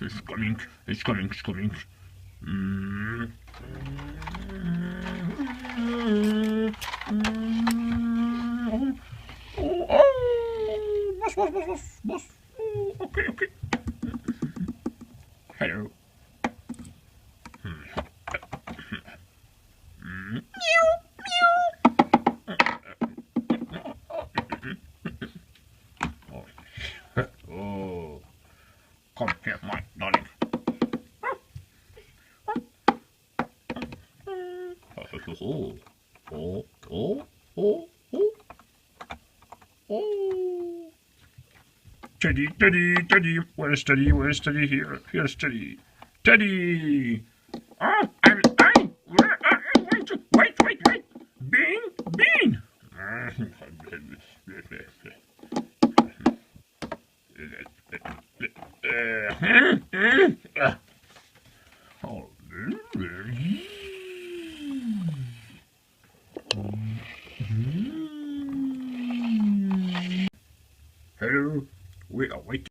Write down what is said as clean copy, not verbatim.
It's coming. It's coming. It's coming. Boss. Okay. Hello. Oh, come here, my darling. Teddy, where's Teddy? Here's Teddy. Teddy! Oh, where are you going to? Wait! Bean! Hello, we are waiting.